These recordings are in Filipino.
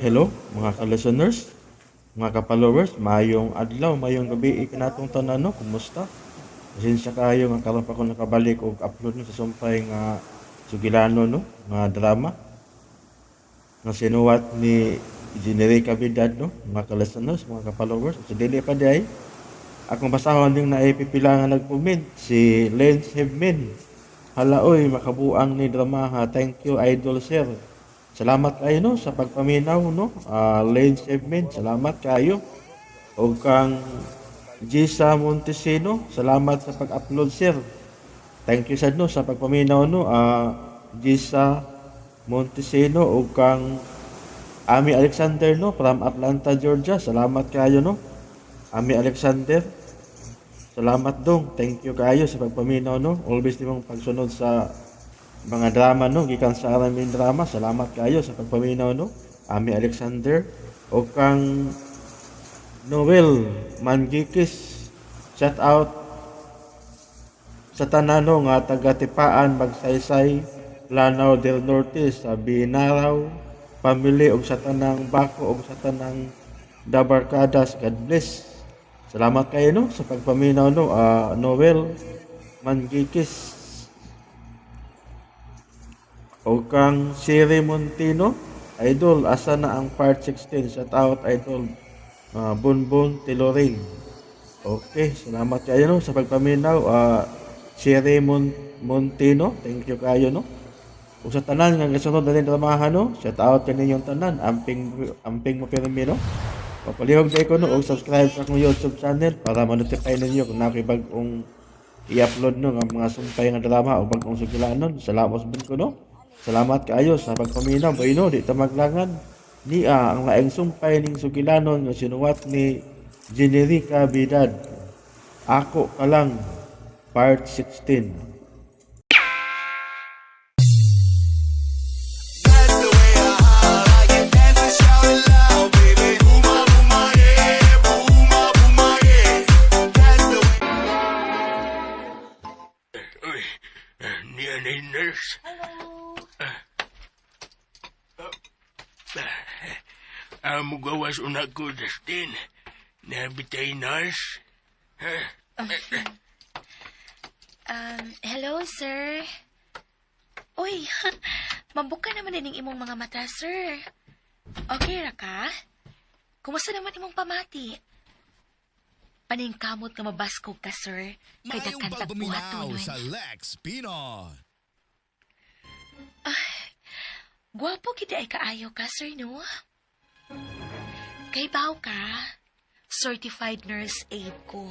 Hello, mga ka-listeners, mga ka-followers, mayong adlaw, mayong gabi, ikanatong tanan, no? Kumusta? Pasensya kayo nga karon pa ko nakabalik og upload no, sa sumpay nga Sugilano, no? Nga drama nga sinuwat ni General Cabidad, no? Mga ka-listeners, mga ka-followers. Sa dili pa day, akong basahon din na ipipila nga nag-comment si Lance Hevmin. Halaoy, makabuang ni drama ha. Thank you, Idol Sir. Salamat kayo no sa pagpaminaw no. Lane Sevmin, salamat kayo. O kang Gisa Montesino, salamat sa pag-upload sir. Thank you sad no sa pagpaminaw no. Gisa Montesino o kang Ami Alexander no from Atlanta, Georgia. Salamat kayo no. Ami Alexander, salamat dong. Thank you kayo sa pagpaminaw no. Always nimong pagsunod sa mga drama no, gikan sa aming drama. Salamat kayo sa pagpaminaw no. Ami Alexander o kang Noel Mangikis. Shout out sa tanano nga taga Tipaan, Magsaysay, Lanao del Norte, sa Binaraw, family og sa tanang Bako og sa tanang Dabarkadas. God bless. Salamat kayo no sa pagpaminaw no. Noel Mangikis o kang Siri Montino, Idol, asa na ang part 16? Shout out, Idol. Bunbun Tilorin. Okay, salamat kayo no sa pagpaminaw. Siri Montino, thank you kayo no. Kung sa tanan nga kasunod na rin tramahan no, shout out kaninyong tanan. Amping mo pirmi no. Papalihog na ko no, o subscribe sa akong YouTube channel para ma-notify ninyo kung nakibag-ong i-upload no ang mga sumpay nga drama o bagong sugilanon. Salamat ko no. Salamat kaayo sa pagpaminaw. Bayno, di ta maglangan. Niya ang laing sumpay ning sugilanon nga sinuwat ni Generica Bidad. Ako ka lang, part 16. Uy, niyan ay nurse. Mugawas unak ko, Dustin. Nabitay nurse. Hello, sir. Uy, mabuka naman din imong mga mata, sir. Okay ra ka? Kumusta naman imong pamati? Paningkamot nga mabaskog ka, sir. Kay Mayong dagkan pagpaminaw tagbuhat sa Lex Pinon. Gwapo gid ay kaayo ka, sir, no? Kay baw ka, certified nurse aid ko.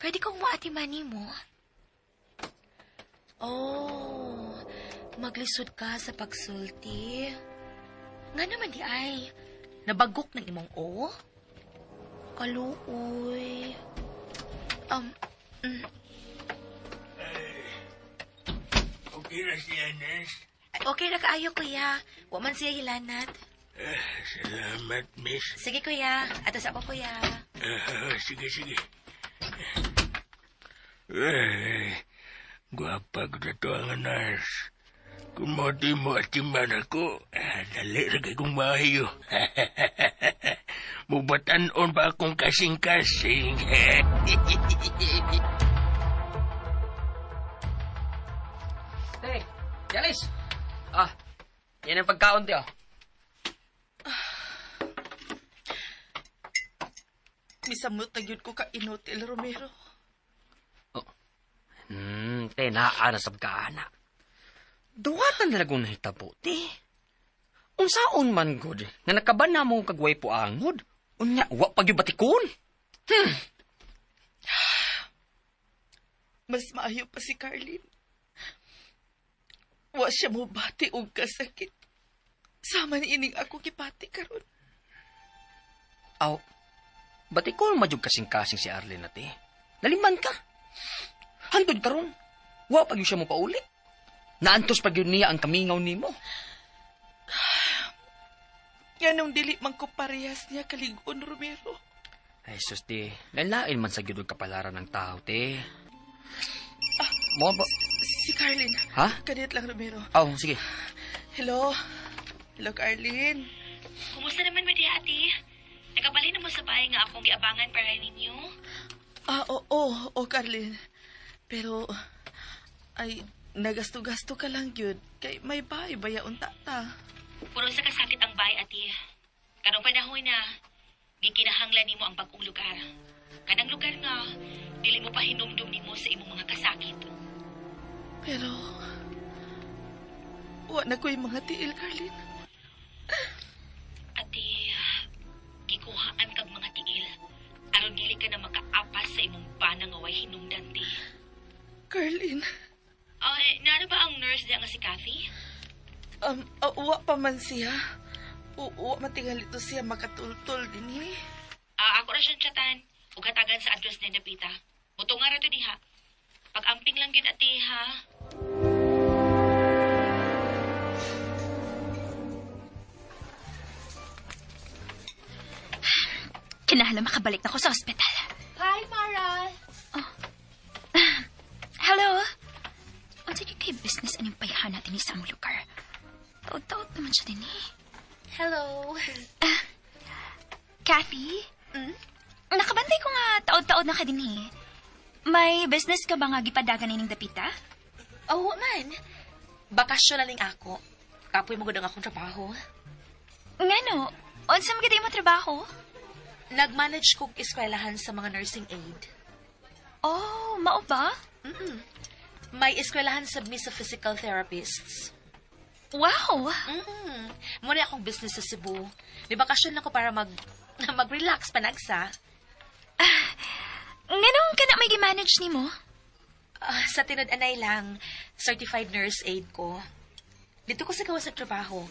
Pwede kong maatiman mo. Oh, maglisod ka sa pagsulti. Nga naman di ay, nabagok ng imong o? Kaluoy. Okay na siya, nurse. Okay na kaayo, kuya. Wa man siya hilanat. Salamat, miss. Sige, kuya. Atas ako, kuya. Sige. Guwapa ko na to ang nurse. Kung mo di mo atiman ako, dali rin kong mahiyo. Mubatan-on pa akong kasing-kasing. Hey, Yalis! Yan ang pagkaon tiyo. Misamot na yun ko ka Inotel Romero. Naa na sa pagkaana. Duwatan na lagong nahitabo, ti. Unsaon man, good, nga nakaban na mo kagway po angod. Unya, wa pag-ibatikon. Mas maayo pa si Carlin. Wa siya mo bati og kasakit. Sama ni ining ako kipati karon. Aw, batikon madyog kasing-kasing si Arlene nati. Naliman ka. Hantod karon. Wa pag siya mo pauli. Naantos pag yun niya ang kamingaw nimo. Yanong dili man ko parehas niya kaligon, Romero. Ay, sus, ti. Lalain man sa gidog kapalaran ng tao, ti. Mo ba? Si Carlin. Ha? Kanit lang, Romero. Aw, sige. Hello? Hello, Carlin. Kumusta naman ba diha, ate? Nakabalik na mo sa bahay nga akong giabangan para ninyo? Oo, Carlin. Pero, ay, nagasto-gasto ka lang yun. Kay may bahay bayaon tata. Puro sa kasakit ang bahay, ate. Karong panahon na, gikinahanglan nimo ang bagong lugar. Kanang lugar nga, dili mo pa hinumdum nimo sa imong mga kasakit. Pero, wa na ko'y mga tiil, Carlin. Ate, gikuhaan kag mga tiil. Aron dili ka na makaapas sa imong bana nga way hinungdan, ti. Carlin, Nara ba ang nurse diya nga si Kathy? wa pa man siya. Wa matingal ito siya makatultol din eh. Ako na siyang chatan. Ug hatagan sa address ni Napita. Muto nga ra to diha. Pag-amping lang yun, ate, ha? Kinahanglan makabalik na ako sa ospital. Hi, Mara. Hello? Ang sige kay business anong payahan natin sa among lugar. Taod-taod naman siya din eh. Hello. Kathy? Nakabantay ko nga taod-taod na ka din eh. May business ka ba nga gipadagan ining dapita? Oo, man. Bakasyon na lang ako. Kapoy mo gudang akong trabaho. Ngano? Unsa mo mo trabaho? Nag-manage kong eskwelahan sa mga nursing aid. Oh, mao ba? May eskwelahan sa sa physical therapists. Wow! Muna akong business sa Cebu. May bakasyon lang ko para mag-relax panagsa. Nganong ka na may gi-manage ni mo? Sa tinod-anay lang, certified nurse aid ko. Dito ko sa gawas sa trabaho.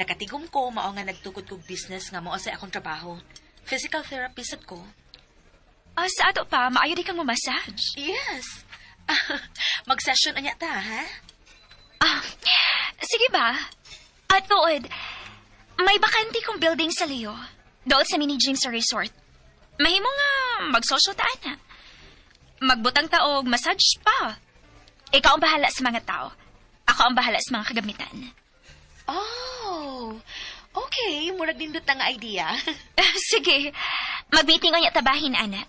Nakatigom ko, mao nga nagtukod kong business nga mao sa akong trabaho. Physical therapist at ko. Sa ato pa, maayo di kang massage. Yes. Mag-session anya ta, ha? Sige ba? At tuod, may bakanti kong building sa Leo. Doon sa mini gym sa resort. Mahimo nga magsosyo taan na. Magbutang taog, massage pa. Ikaw ang bahala sa mga tao. Ako ang bahala sa mga kagamitan. Oh, okay. Murag nindot na nga idea. Sige, mag-meeting ang tabahin, Ana.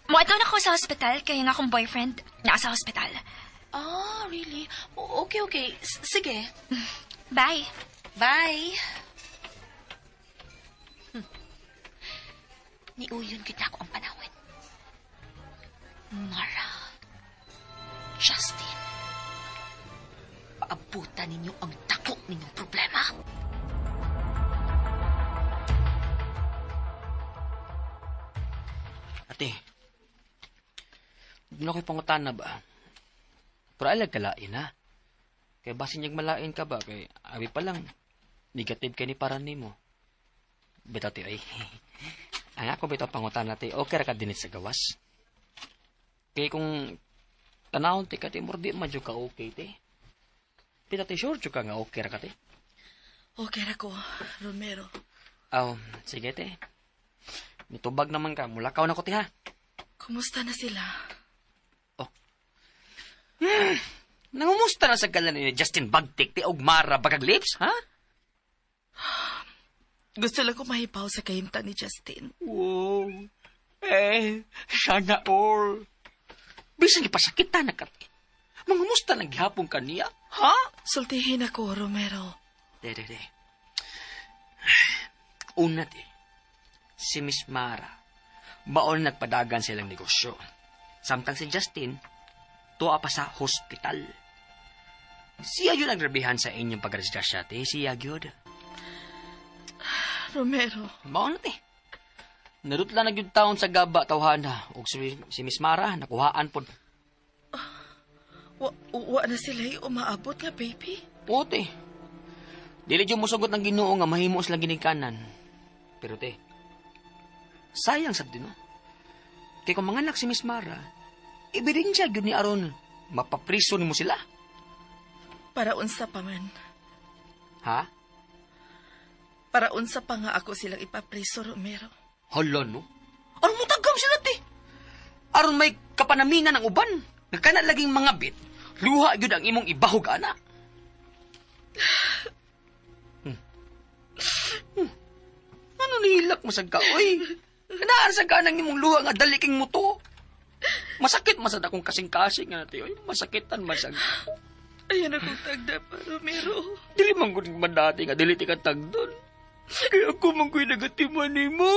Muadto na ako sa hospital, kaya nga akong boyfriend nasa hospital. Oh, really? Okay. Sige. Bye. Bye. Niuyon kita ako ang panahon. Mara. Justin. Paabutan ninyo ang dako ninyong problema. Ate, hindi na ko'y pangutan na ba? Pero alag kalain ha. Kaya basin niyag malain ka ba? Kaya abi pa lang, negative ka ni paran ni mo. Bitaw ti ay. Ang ako bitaw pangutan natin, okay ra ka dinit sa gawas. Kaya kung tanawon ti ka ti mordi madyo ka okay ti. Bitaw ti sure ka nga okay ra ka ti. Okay ra ko, Romero. Sige te. Mitubag naman ka, mulakaw na ko ti ha. Kumusta na sila? Nangumusta na sa galan ni Justin Bagtik ti Ogmara Bagag Lips, ha? Gusto lang ko mahipaw sa kahimta ni Justin. Wow. Sana all. Bisan ipasakitan na kati. Mangumusta na gihapon ka niya, ha? Sultihin ako, Romero. De. Una ti, si Miss Mara, baon nagpadagan silang negosyo. Samtang si Justin, tuwa pa sa hospital. Siya yun ang grabihan sa inyong pagresdasya, te. Siya yun. Romero. Baon na, te. Narutla na yun taon sa gaba, tawhana. O si Miss Mara, nakuhaan po. Wa na sila umaabot nga, baby. Oo, te. Dili dyan musugot ng Ginoo nga mahimo sila ginikanan. Pero, te, sayang sa din, no? Kaya kung manganak si Miss Mara, ibirin siya yun ni Aron. Mapapriso ni mo sila. Para unsa pa man. Ha? Para unsa pa nga ako silang ipapriso, Romero. Hala, no? Aron mo tagam sila, te. Aron may kapanaminan ng uban. Nagkana laging mga bit. Luha yun ang imong ibahog, ana. anak masag ka, oy. Kanaan sa ka nang imong luha nga daliking mo to. Masakit masad akong kasing-kasing nga natin, oy. Masakitan masag. Ayan akong tagda pa, Romero. Dili man gud man dati nga dili ti ka tagdon. Kaya ako man ko'y nagatiman nimo.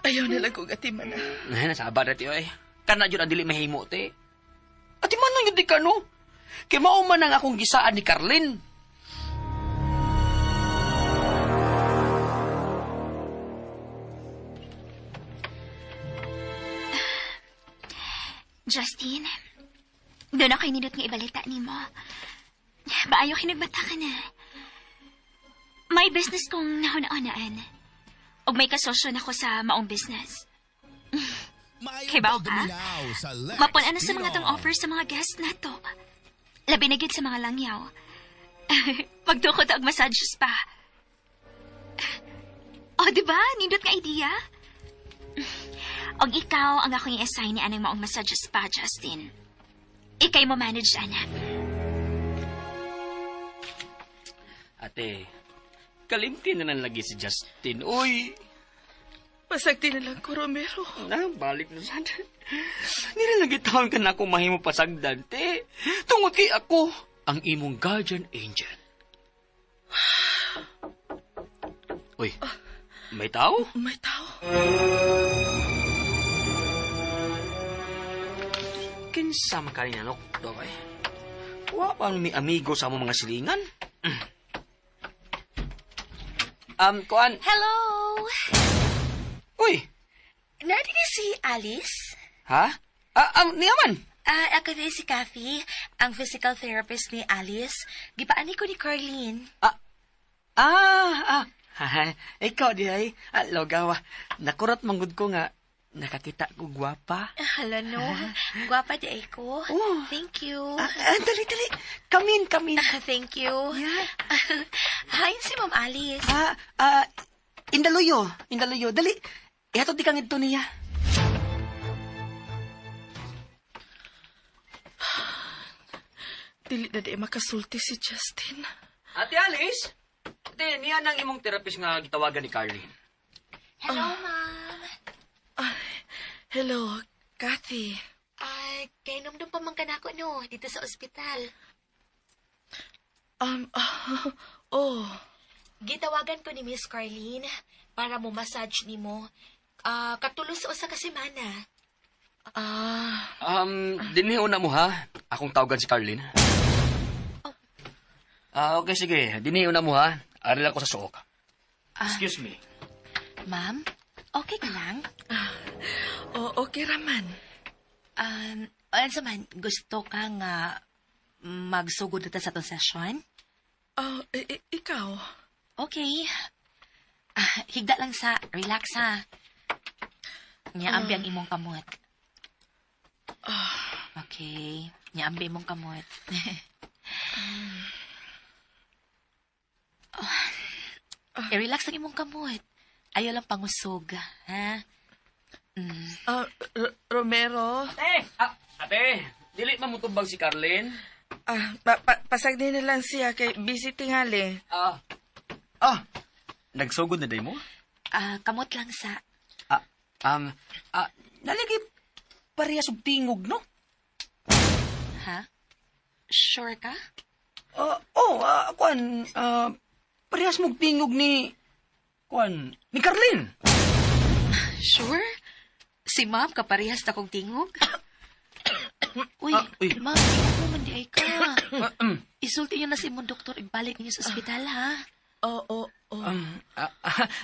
Ayaw na lang kong atiman na. Ay, nasabar na tiyo eh. Kana dyan ang dili mahimo, te. Ati man lang yun di ka, no? Kaya mauman ang akong gisaan ni Carlin. Justin, doon ako inidot nga ibalita ni mo. Baayo kinagbata ka na. May business kong nahuna-unaan. O may kasosyo na ko sa maong business. Kay bao ka? Mapunan na sa mga tong offer sa mga guests na to. Labi na gid sa mga langyaw. Magtukot og massages pa. O, diba? Nindot nga idea? Og ikaw ang akong i-assign ni anang maong massages pa, Justin. Ikay mo manage, ana. Ate, kalimti na lang lagi si Justin. Uy! Pasagti na lang ko, Romero. Na, balik na sana. Nilalagi taon ka na akong mahimo pasagdan, te. Tungod kay ako, ang imong guardian angel. Uy, may tao? May tao. Kinsa man ka rin anok, Doy? Wa pa may amigo sa among mga silingan? Kuan. Hello! Uy, Narinig si Alice? ha? Niyaman. Ako din si Kathy, ang physical therapist ni Alice. Gipaani ko ni Carlene. Ikaw di ay. Logawa, nakurat manggod ko nga, nakakita ko gwapa. Hala no, gwapa di ay ko. Oh. Thank you. Dali. Kamin. Thank you. Yeah. Hi, si Ma'am Alice. Indaluyo. Dali, ihatod di kang ito niya. Dili na di makasulti si Justin. Ate Alice? Ate, niya nang imong therapist nga gitawagan ni Carlene. Hello, Ma'am. Hello, Kathy. Kay numdum pa man kanako no, dito sa ospital. Oh. Gitawagan ko ni Miss Carlene para mo massage nimo. Katulos sa usa ka semana. Dinhi una mo ha. Akong tawagan si Carlene. Okay, sige. Dinhi una mo ha. Aril ako sa suok. Excuse me. Ma'am, okay ka lang? Okay raman. Ano man, gusto ka nga magsugod na sa itong session? Ikaw? Okay. Higda lang sa, relax ha. Nyaambi ang imong kamot. Okay. Nyaambi imong kamot. I-relax ang imong kamot. Ayaw lang pangusog, ha? Romero? Ate, dili man mo tubag si Carlene. Pasagdi na lang siya kay busy tingali. Nagsugod na day mo? Kamot lang sa... Nalagi parehas og tingog, no? Ha? Sure ka? Parehas mong tingog ni Carlene. Sure? Si ma'am kaparehas na kong tingog? Uy, ma'am, tingog man di ay ka. Isulti niyo na si imong doktor, ibalik niyo sa ospital, ha?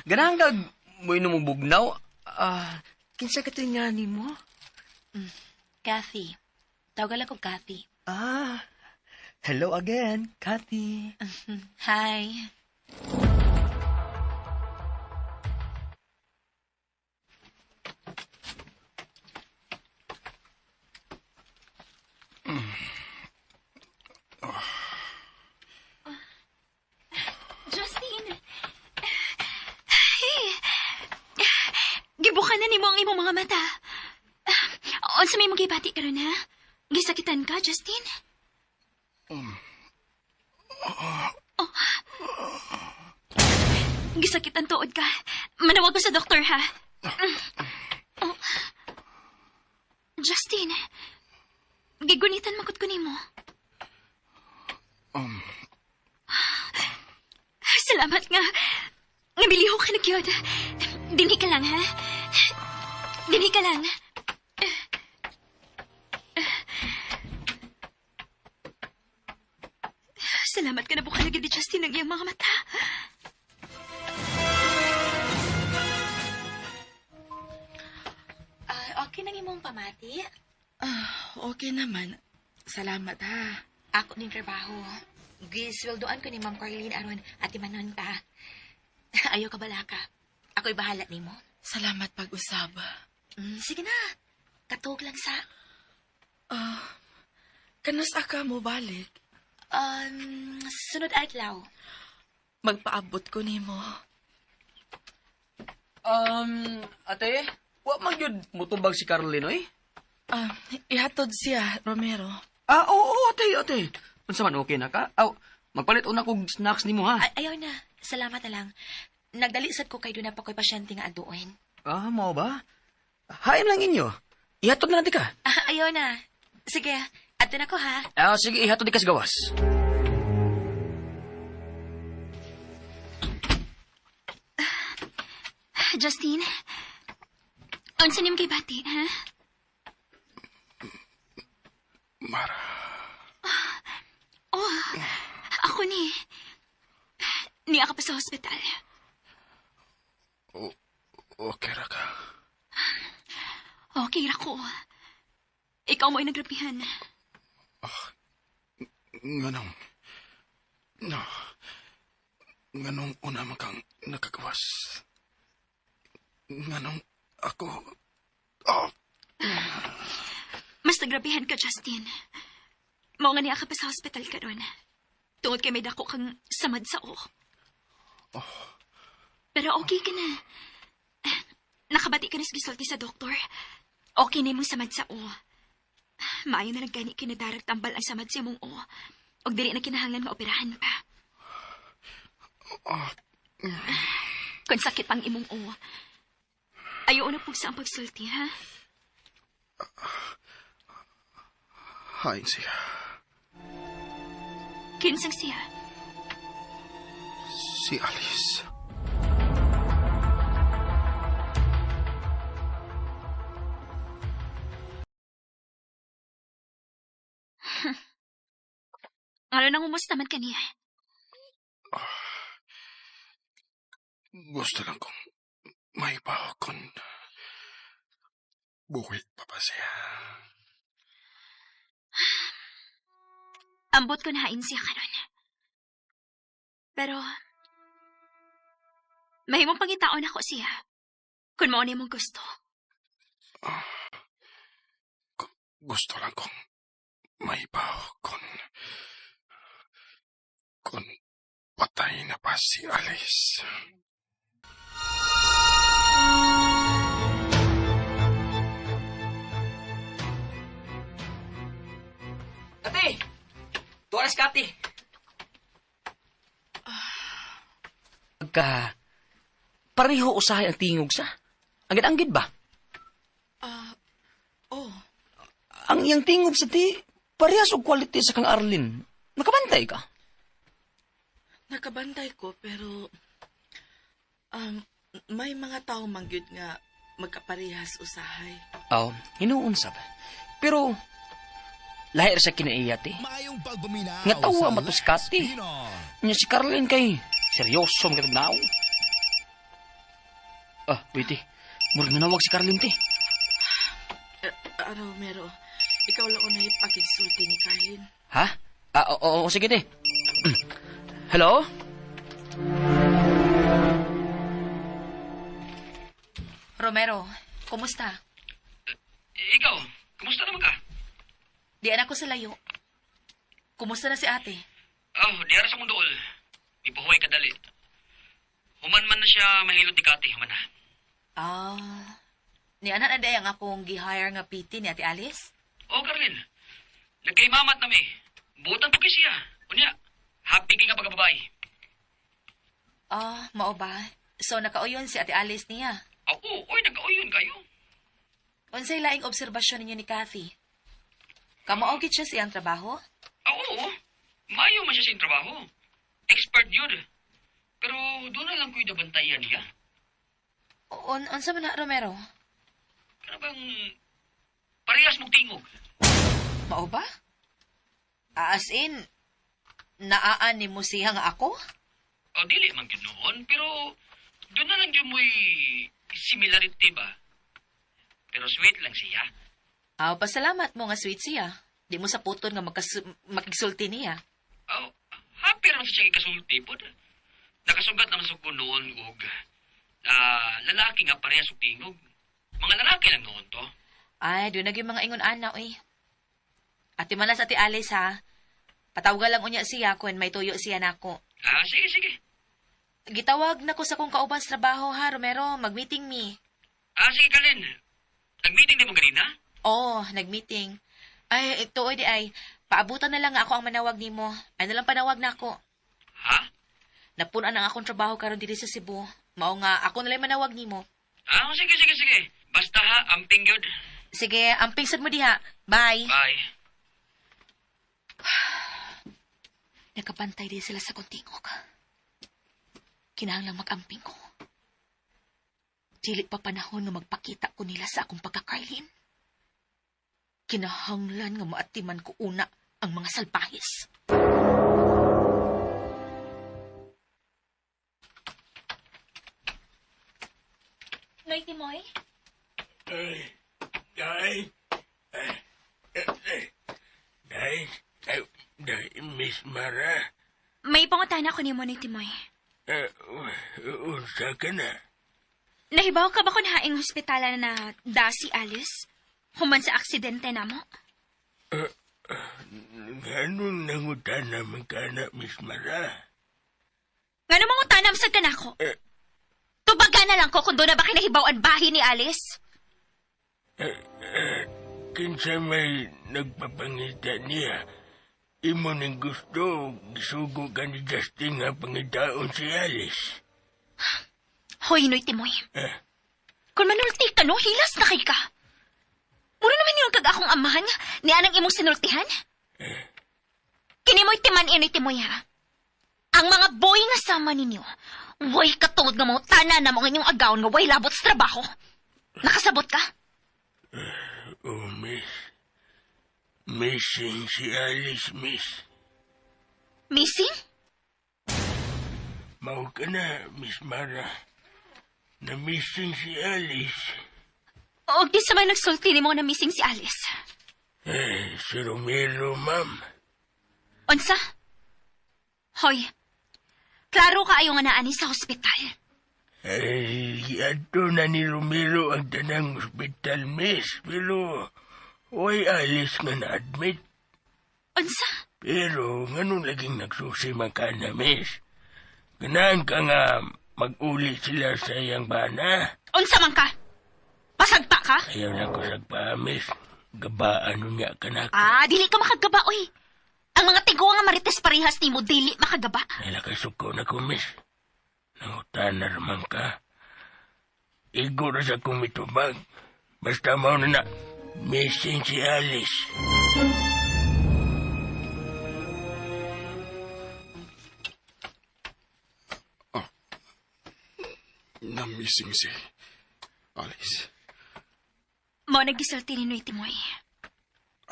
Ganang kag mo inumubugnaw. Kinsa ka nga ni mo? Kathy. Tawagan lang kong Kathy. Hello again, Kathy. Hi. Justin! Gibukan na ni mo ang imong mga mata. Unsa may mong gibati karon ha? Gisakitan ka, Justin? Gisakitan tuod ka. Manawag ko sa doktor, ha? Oh. Justin, gigunitan makot ko nimo. Salamat nga. Nabiliho ka na gyud. Dinhi ka lang, ha? Dinhi ka lang. Salamat ka na po kalagid ni Justin ng iyang mga mata. Okay nang imong pamati? Okay naman. Salamat ha. Ako ning trabaho. Gisweldoan ko ni Ma'am Carlene aron atimanon ta. Ayaw ka balaka. Ako'y bahala nimo. Salamat pag-usab. Sige na. Katog lang sa... Kanos aka mo balik? Sunod adlaw. Magpaabot ko nimo. Ate, wa man yun mutubag si Caroline, oy? Ihatod siya, Romero. Oo, ate. Unsa man, okay na ka? Aw, magpalit una kog snacks nimo, ha? Ayaw na. Salamat na lang. Nagdalisad ko kay doon na pa ko'y pasyente nga aduin. Mao ba? Hain lang inyo. Ihatod na natin ka. Ayaw na. Sige, ato na ko ha. Sige, ihatod di ka sa gawas. Justin, unsa nim kay bati, ha? Mara, Oh, ako ni. Niya ka pa sa hospital. okay ra ka. Okay, Rako. Ikaw mo'y nagrapihan. Nganong, no, nganong una man kang nakagawas. Nganong ako, Mas nagrapihan ka, Justin. Mao nga niya ka pa sa hospital ka ron. Tungod kay may dako kang samad sa o. Pero okay ka na. Nakabati ka na sa gisulti sa doktor. Okay na imong samad sa o. Maayo na nagkani kinadarag tambal ang samad sa imong o. Og dili na kinahanglan maoperahan pa. Kung sakit pang imong o. Ayaw na po sa ang pagsulti, ha? hain siya. Kinsang siya. Si Alice. Ano nang umusta man kaniya? Gusto lang kong may kon buhay pa ba siya. Ambot ko na hain siya karon. Pero, mahimong pangitaon ako siya. Kung mao mong gusto. Gusto lang kong may kung patay na pa si Alice. Ate! Tuwalas ka, ate. Pagka, pareho usahay ang tingog sa. Anggid-anggid ba? Oh, Ang iyang tingog sa ti, parehas og quality sa kang Arlene. Nakabantay ka. nakabantay ko pero may mga tao mangyud nga magkaparehas usahay. Hinuon sa ba? Pero, lahir sa kinaiya, ti. Mayong pagbuminaw Nga tawa sa matos Lex Kati. Pinoy. Nya si Caroline kay, seryoso mga tagnaw. Wait, murag nanawag si Caroline, ti. Romero, ikaw lang unay pagigsulti ni Carlin. Ha? Oo, sige, ti. Hello? Romero, kumusta? Ikaw, kumusta naman ka? Di anak ko sa layo. Kumusta na si ate? Di ara sa mundool. Ipahuway ka dali. Human man na siya mahilot ni Kati, human na. Ni anak na dayang akong gi-hire nga PT ni ate Alice? Carlin. Nagkaimamat na may. Butan to kay siya. Unya, happy kay nga pagkababae. Mao ba? So, nakauyon si Ate Alice niya. Oo, oy, nag-auyon kayo. Unsay laing obserbasyon ninyo ni Kathy? Kamaogit siya siyang trabaho? Oo, mayo man siya sa trabaho. Expert yun. Pero doon na lang ko'y nabantayan niya. Unsa man na, Romero? Ano bang parehas mong tingog? Mao ba? As in, naaan ni mo siya nga ako? O, dili man yun noon, pero doon na lang yun mo'y similarity ba? Pero sweet lang siya. Pasalamat mo nga sweet siya. Di mo sa puton nga makigsulti niya. Oh, happy naman siya kasulti po. Nakasugat naman sa ko noon og lalaki nga parehas og tingog. Mga lalaki lang noon to. Ay, doon naging mga ingon ana, oy. Ati manas Ate Alice, ha? Patawagan lang unya siya kung may tuyo siya nako. Sige, sige. Gitawag na ko sa kong kauban sa trabaho, ha, Romero. Mag-meeting me. Sige, Kalin. Nag-meeting din mo ganina? Oo, nag-meeting. Ay, ito, oy, di ay. Paabutan na lang nga ako ang manawag nimo. Ay, nalang panawag na ako. Ha? Napunan ang akong trabaho karon diri sa Cebu. Mao nga, ako nalang manawag nimo. Sige, sige, sige. Basta ha, amping yun. Sige, amping sad mo diha. Bye. Bye. Nakapantay din sila sa kontingog. Kinahanglang mag-amping ko. Dili pa panahon nga magpakita ko nila sa akong pagkakailin. Kinahanglan nga maatiman ko una ang mga salbahis. Noy, Timoy? Miss Mara, May pangutana ko ni mo ni Timoy. unsa ka na? Nahibaw ka ba kung haing hospitalan na da si Alice? Human sa aksidente na mo? Ganun nangutan naman ka na, Miss Mara. Nga namang utanam sa kanako? Tubaga na lang ko kung doon na ba kinahibaw ang bahay ni Alice? Kinsa may nagpapangita niya, imo ning gusto, gisugo ka ni Justin nga pangitaon si Alice. Hoy, Noy Timoy. Kung manulti ka, no, hilas na kay ka. Mura naman yung kag akong amahan ni anang imong sinultihan. Kinimoy timan Noy Timoy, ha? Ang mga boy nga sama ninyo, way katungod nga mo, tanan na mo nga inyong agawn nga way labot sa trabaho. Nakasabot ka? Miss. Missing si Alice, miss. Missing? Mau ka na, Miss Mara. Na missing si Alice. O di sa may nagsulti ni mo na missing si Alice. Si Romero, ma'am. Unsa? Hoy, klaro ka ayo nga naani sa hospital. Ato na ni Romero ang tanang hospital, miss. Pero, way Alice nga na-admit. Unsa? Pero, ganun laging nagsusi ka na, miss. Ganaan ka nga mag-uli sila sa iyang bana. Unsa man ka? Pasagpa ka? Ayaw na ko sagpa, miss. Gabaan nun nga ka na. Dili ka makagaba, oy. Ang mga tigo nga marites parihas ni mo, dili makagaba. Nalakasuko na ko, miss. Nangutan na naman ka. Igo na sa kumitubag. Basta mo na missing si Alice. Na-missing si Alice. Mo nagisulti ni Noy Timoy.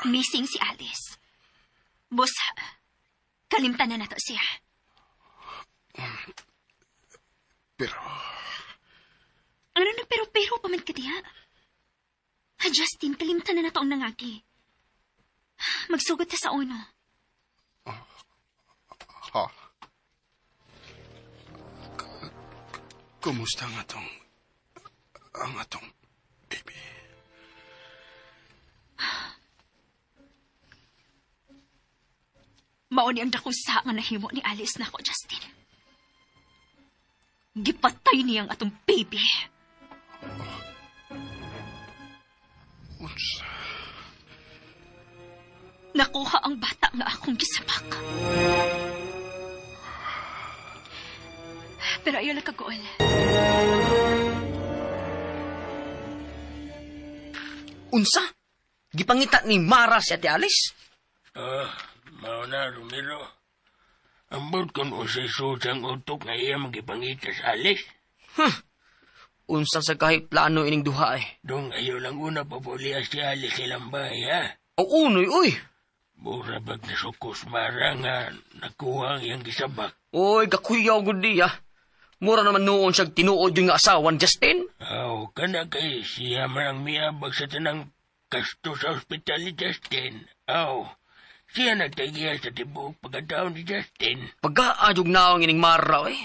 Missing si Alice. Bus, kalimtan na nato siya. Pero, Ano na pero pa man ka diha? Justin, kalimtan na nato ang nangagi. Magsugod ta sa uno. ha? Kumusta ang atong baby? Mauni ang dakusa nga nahimo ni Alice na ko, Justin. Gipatay niyang atong baby. Unsa? Nakuha ang bata nga akong gisapak. Pero ayaw lang kagool. Unsa? Gipangita ni Mara si Ate Alice? Mao na, Romero. Ambot kon usay susang utok nga iya magipangita sa alis. Unsa sa kahit plano ining duha eh. Dong ayaw lang una papulias si alis ilang bahay, ha? O unoy, uy! Mura bag nasukos Mara nga nakuha ang iyang gisabak. Oy, kakuyaw gud di ah. Mura naman noon siyang tinuod yung nga asawan, Justin. Aw, kana kay siya marang miabag sa tanang kasto sa ospital ni Justin. Aw, siya nagtagiya sa tibuok pagkataon ni Justin. Pag-aadog na ang ining Mara, eh.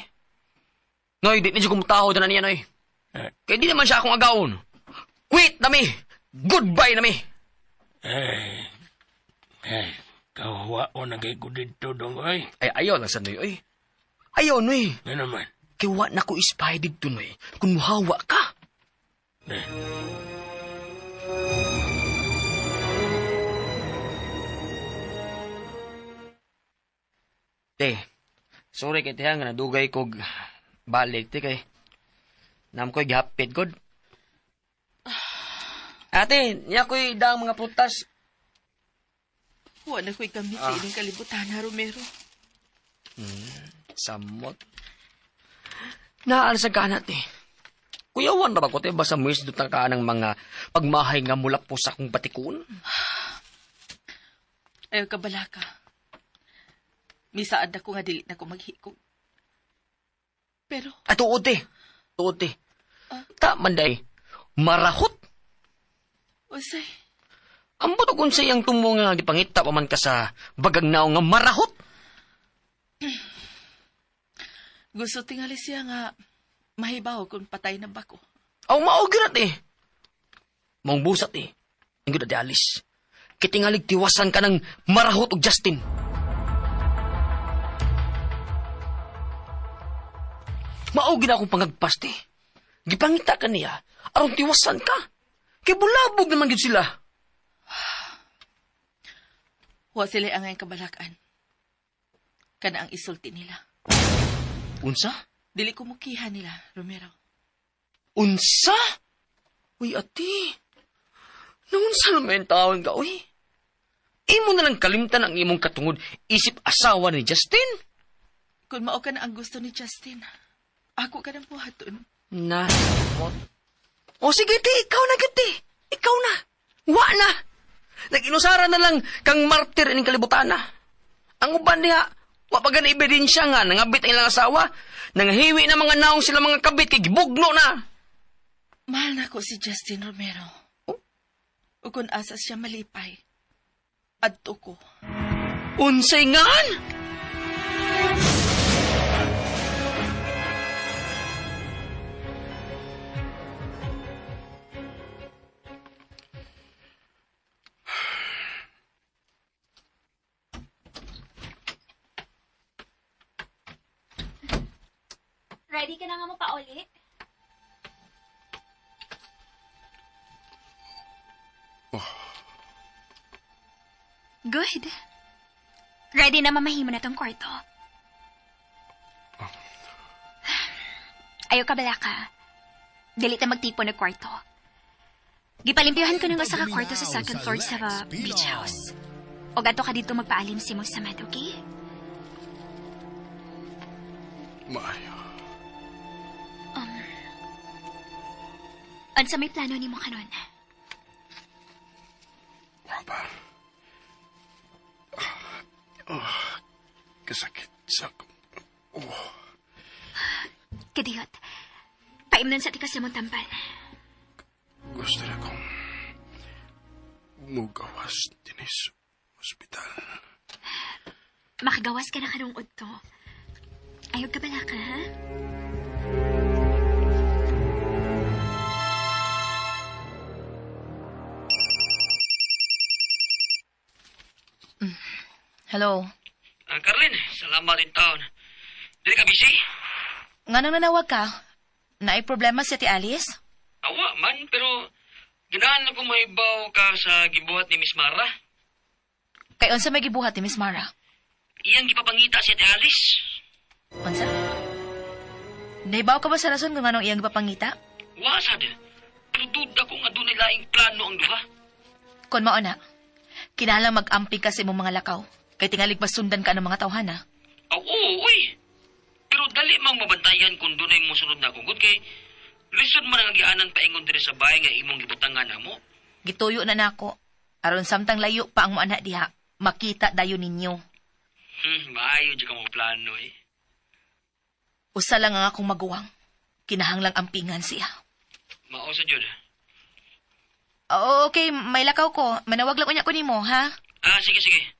Noy, di na siya kumutaho na niya, Noy. Kaya di naman siya akong agawon. Quit na mi! Goodbye na mi! Ay, kawawa o nagay ko dito dong, oy. Ay, ayaw lang sa Noy, oy. Ayaw, Noy. Nga naman. Kaya wa na ko ispay dito, Noy. Kung muhawa ka. Te, sorry kay Tiha nga nadugay kog balik, te kay. Nam ko'y gihapit, god. Ate, niya ko'y daang mga prutas. Wala ko'y gamit sa ilang kalibutan na, Romero. Samot. Naalsa ka na, te. Kuyawan na ba ko, te, basta mo isdutang ka ng mga pagmahay nga mula po sa akong batikon? Ayaw ka bala ka. Misaad ako nga dili na ko maghikog. Pero, Tuod, te. Tuod, te. Taman day. Marahot. usay, Ang buto kung sa iyang tumo nga gipangita pa man ka sa bagang naong nga marahot. gusto tingali siya nga mahibaw kung patay na ba ko. Aw maugirat eh. Maong busat eh. Ang gud Alice. Kitingalig tiwasan ka ng marahot og Justin. Maugin akong pangagpaste. Gipangita ka niya. Aron tiwasan ka. Kay bulabog naman gid sila. Wa sila ang ngayon kabalakan. Kana ang isulti nila. Unsa? Dili ko mukihan nila, Romero. Unsa? Uy, ati. Naunsa naman tawon ka, uy? Imo na lang kalimtan ang imong katungod isip asawa ni Justin? Kung mao ka na ang gusto ni Justin, ako ka nang buhaton. Na. O sige, ti. Ikaw na, gati. Ikaw na. Wa na. Nag-inusara na lang kang martir ining kalibutan na. Ang uban niya, wa pa gana ebidensya nga, nangabit ang ilang asawa, nangahiwi na mga naong sila mga kabit, kay gibugno na. Mahal na ko si Justin Romero. O kung asa siya malipay, adto ko. Unsay ngan? Ready ka na nga mo pa uli? Good. Ready na mamahimo na tong kwarto. Ayaw ka bala ka. Dili ta magtipon ng kwarto. Gipalimpyuhan ko ng usa ka kwarto sa second floor sa beach house. O gato ka dito magpaalim si mo sa mat, okay? Maayo. Ansa may plano ni mo kanon? Wapa. Kasakit sa Kadiyot. Paimnon sa tikas sa mong tampal. gusto na kong mugawas din sa ospital. Makagawas ka na karungod to. Ayaw ka bala ka, ha? Hello. Carlin, salamat rin taon. Dili ka busy? Nga nang nanawag ka? Naay problema si Ate Alice? Awa man, pero ganahan ako mahibaw ka sa gibuhat ni Miss Mara. Kay unsa may gibuhat ni Miss Mara? Iyang gipapangita si Ate Alice. Unsa? Naibaw ka ba sa rason kung anong iyang papangita? Wa sad. Pero duda ko nga doon ay laing plano ang duha. Kon mao na, kinahanglan mag-amping ka sa imong mga lakaw. Kay tingalig masundan ka ng mga tawhana. Oo, uy. Pero dali mang mabantayan kung doon ay musunod na kugod kay lisod man ang agianan paingon diri sa bahay nga imong gibutangan namo. Gituyo na nako. Aron samtang layo pa ang moana diha, makita dayon ninyo. Maayo di ka mo plano eh. Usa lang ang akong maguwang. Kinahanglang ampingan siya. Mao sa jud. Okay, may lakaw ko. Manawag lang unya ko nimo, ha? Sige, sige.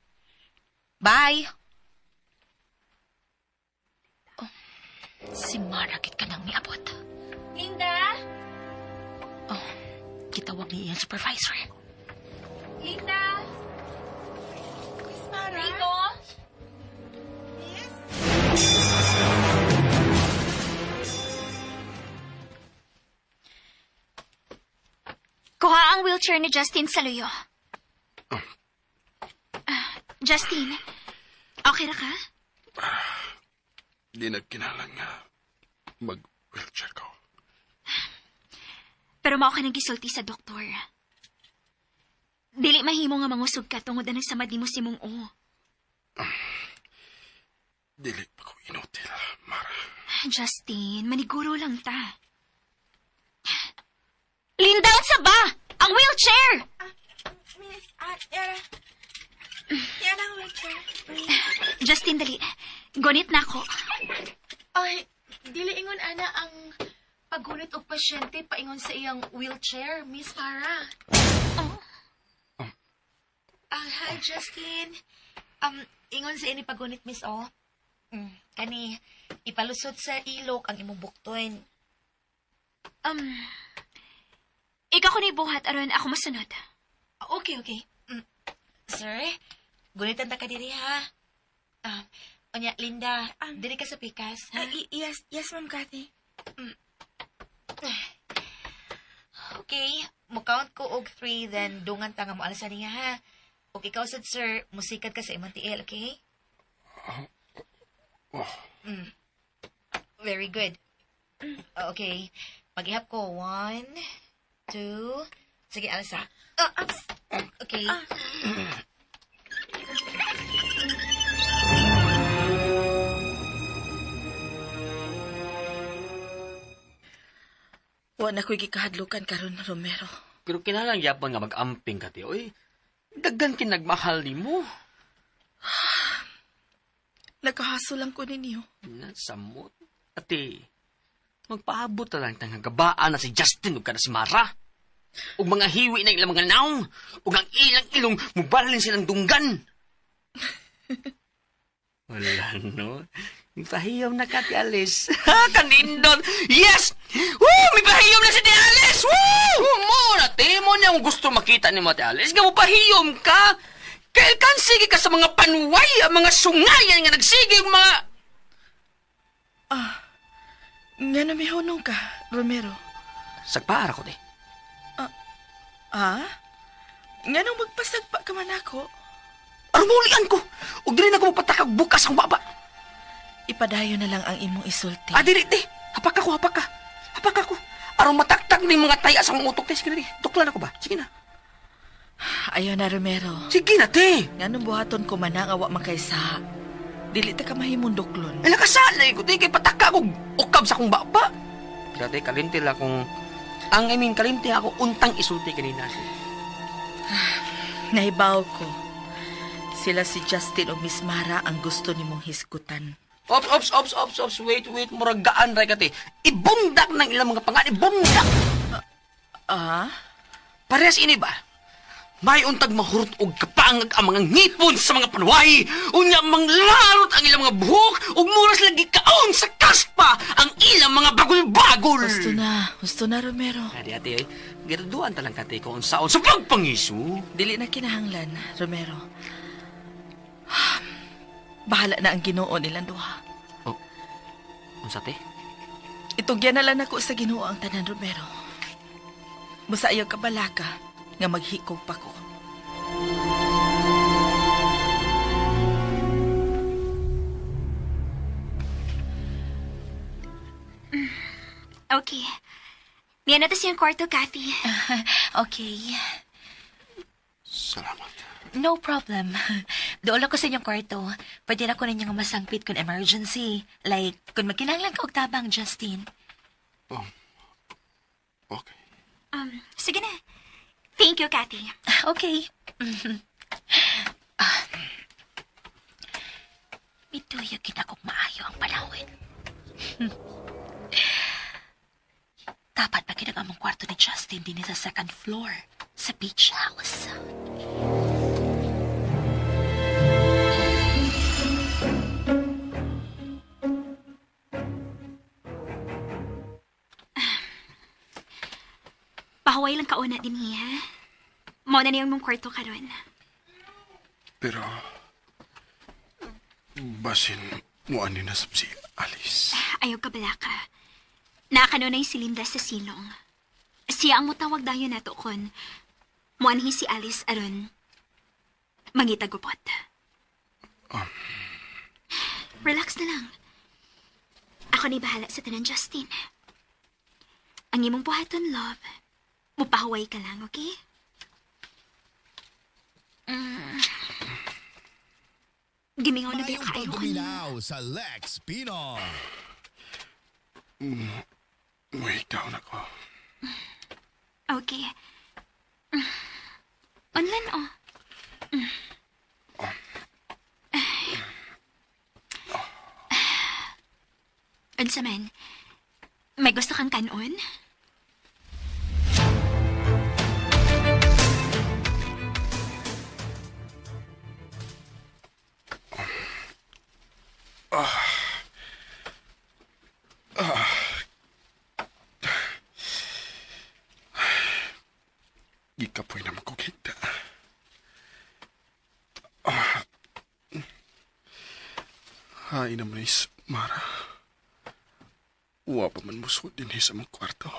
Bye! Oh, si Maragit ka nang niabot. Linda? Oh, kitawag niya yung supervisor. Linda? Miss Mara? Rico? Yes? Kuha ang wheelchair ni Justin sa luyo. Justin, okay ra ka? Di nagkinalang nga mag-wheelchair ko. Pero mao ka nang gisulti sa doktor. Dili mahimo nga mangusog ka tungod na nagsamad nimo si mong o. Dili pa ko inutil, Mara. Justin, maniguro lang ta. Linda, unsa ba? Ang wheelchair! Miss, Yara. Yara ang wheelchair. Justin, dali. Gunit na ako. Ay, dili ingon ana ang paggunit og pasyente paingon sa iyang wheelchair, Miss Farah. Oh, Hi, Justin. Ingon sa ini pagunit, Miss O. Kani, ipalusot sa ilok ang imong buktoy. ikaw ko ni buhat aron ako masunod. Okay, okay. Sir, gunitan ta ka diri, ha? Onya, Linda, diri ka sa pikas, ha? Yes, Ma'am Cathy. Okay, mo-count ko og 3, then dungan ta nga mo alasan niya, ha? Og ikaw, sad, sir, musikat ka sa imong tiil, okay? Very good. Okay, mag-ihap ko. 1, 2, sige, alasa. Okay. Wa na ko'y gikahadlukan karon, Romero. Pero kinahanglan yapon nga mag-amping ka ti oy. Daggan kinagmahal nimo. Nagkahaso lang ko ninyo. Nasamot. Ati, magpaabot na lang tang gabaan na si Justin ug kana si Mara. Ug mga hiwi na ilang mga naong. Ug ang ilang ilong mubalin silang dunggan. Wala no. May pahiyom na ka ti Alice. Kanindot. Yes! Woo! May pahiyom na si ti Alice! Woo! Muna, mo niya kung gusto makita ni mo ti Alice. Nga mo pahiyom ka. Kaya kan sige ka sa mga panway, mga sungayan nga nagsige mga... Nga na may hunong ka, Romero. Sagpaara ko di. Nga nang magpasagpa ka man ako. Armulian ko! Ug dili na ko mapatakag bukas ang baba. Ipadayo na lang ang imong isulti. Dili, di. Hapak ako. Hapak ako. Aron mataktak ni mga taya sa mga utok. Sige na, di. Tuklan ako ba? Sige na. Ayaw na, Romero. Sige na, te. Nga nung buhaton ko man ang awa makaysa. Dili ta ka mahimong duklon. Ay, nakasalay ko. Di, kay pataka akong ukab sa akong baba. Pero, te, kalintil akong... kalintil ako untang isulti kanina. Nahibaw ko. Sila si Justin o Miss Mara ang gusto nimong hisgutan. Ops. Wait. Muragaan, ray ka, te. Ibundak ng ilang mga pangan. Ibundak! Parehas ini ba? May untag mahurot og kapangag ang mga ngipon sa mga panway. Unya manglarot ang ilang mga buhok ug muras lagi kaon sa kaspa ang ilang mga bagol-bagol. Gusto na, Romero. Ate, graduan talang kate kung saon sa pagpangisu. Dili na kinahanglan, Romero. Bahala na ang Ginoo nilang duha. Unsa te? Itugyan na lang ako sa Ginoo ang tanan, Romero. Busa ayaw kabalaka nga maghikog pa ko. Okay. Niyan natin siyang kwarto, Kathy. Okay. Salamat. No problem. Doon ako sa inyong kwarto. Pwede na ko ninyong masangpit kung emergency. Like, kung magkinahanglan ka og tabang, Justin. Okay. Sige na. Thank you, Kathy. Okay. Mituyo kinakog maayo ang palawin. Dapat ba kinagamang kwarto ni Justin din sa second floor sa beach house? Pahuway lang kauna din niya. Mo na niyang mong kwarto karon. Pero, basin mo ani na si Alice. Ayaw ka bala ka. Nakakanunay si Linda sa silong. Siya ang mutawag dayon nato kon. Muanhi si Alice aron. Mangitagupot. Relax na lang. Ako ni bahala sa tanan, Justin. Ang imong buhaton, love. Mupahuway ka lang, okay? Gimingaw na ba yung kayo ko? Pagminaw sa Lex Pinoy. Wait down ako. Okay. Online, oh. Unsa man? May gusto kang kanon? Gikapoy naman ko kita. Hain naman is Mara. Uwa pa man musod din sa mong kwarto.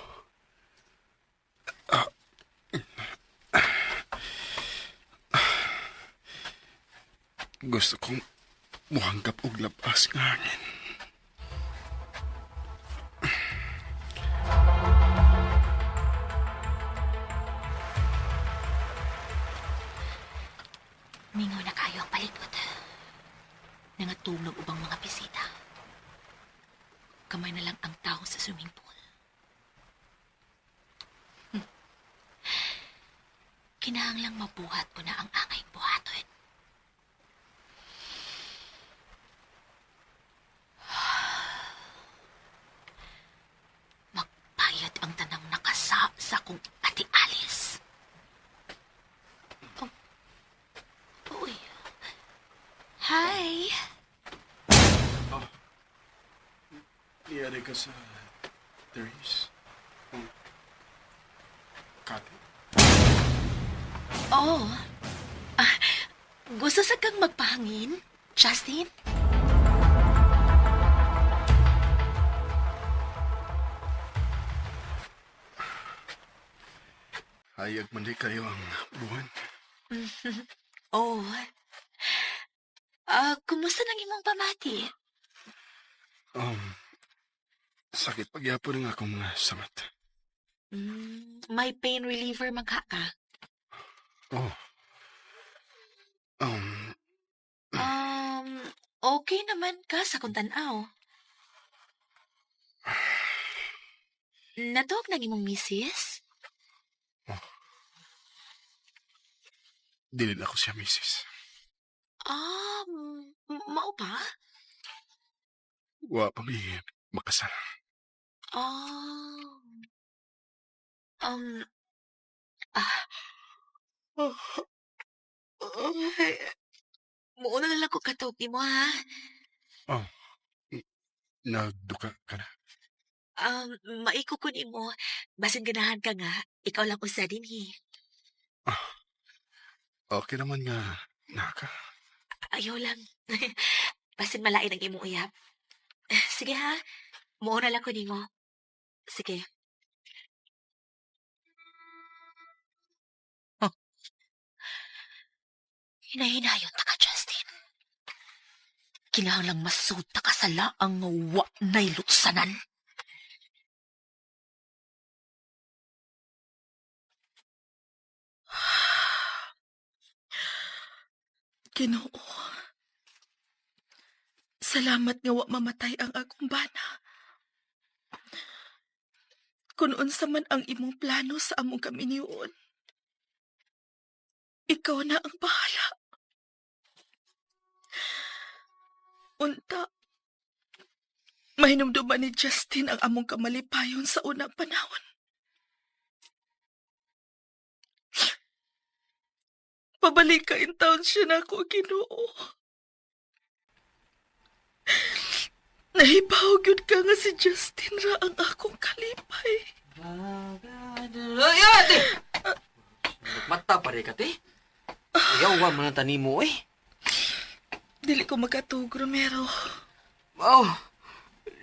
Gusto kong muhanggap og labas nga hangin. Mingaw na kayo ang palibot. Nangatulog ubang mga bisita. Kamay na lang ang tao sa swimming pool. Kinahanglang mabuhat ko na ang angay buhaton. Magbayad ang tanang nakasa sa kong ati Alice. Uy. Hi. Niyari ka sa Therese. Kati. Oh. Ah, gusto sa kang magpahangin, Justin? Hayag man di kayo ang buwan. Oh. Kumusta nang imong pamati? Sakit pagyapon ng akong mga samat. May pain reliever magha ka? Oh. Okay naman ka sa kung tanaw. Natuog nang imong misis? Dili na ako siya, misis. Mao ba? Wa pa mi makasal. Oh. Muuna na lang ko katupi mo, ha? Oh. Nagduka ka na. Maiko ko mo. Basin ganahan ka nga, ikaw lang usa din, Okay naman nga, naka. Ayaw lang. Basin malain ang imong uyab. Sige, ha? Muuna lang ko nimo. Sige. Hinahinayon ta ka, Justin. Kinahanglang masud ta ka sa laang nga wa na'y lutsanan. Ginoo. Salamat nga wa mamatay ang akong bana. Kung unsa man ang imong plano sa among kami niyon, ikaw na ang bahala. Unta, mahinumduman ni Justin ang among kamalipayon sa unang panahon. Pabalik ka in taon siya na ako, Ginoo. Nahibaw yun ka nga si Justin ra ang akong kalipay. Ay, ate! Mata pa rin ka, te. Ayaw, wa man ang tanimo, eh. Dili ko magatug, Romero. Oh,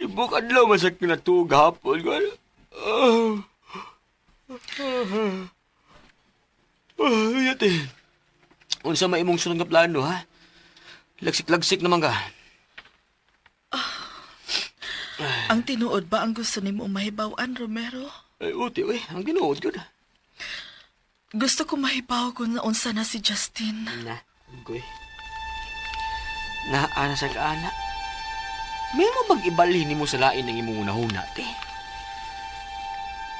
ibukad lang masak na tuog hapon. Yate. Unsa may imong sunod nga plano, ha? Lagsik-lagsik naman ka. Ang tinuod ba ang gusto ni mo mahibawan, Romero? Ay, uti, we. Ang tinuod yun. Gusto ko mahibaw kung naunsa na si Justin. Na, goy. Naana sa kaana. May mo mag-ibalhin ni mo sa lain ng imong unahuna, te.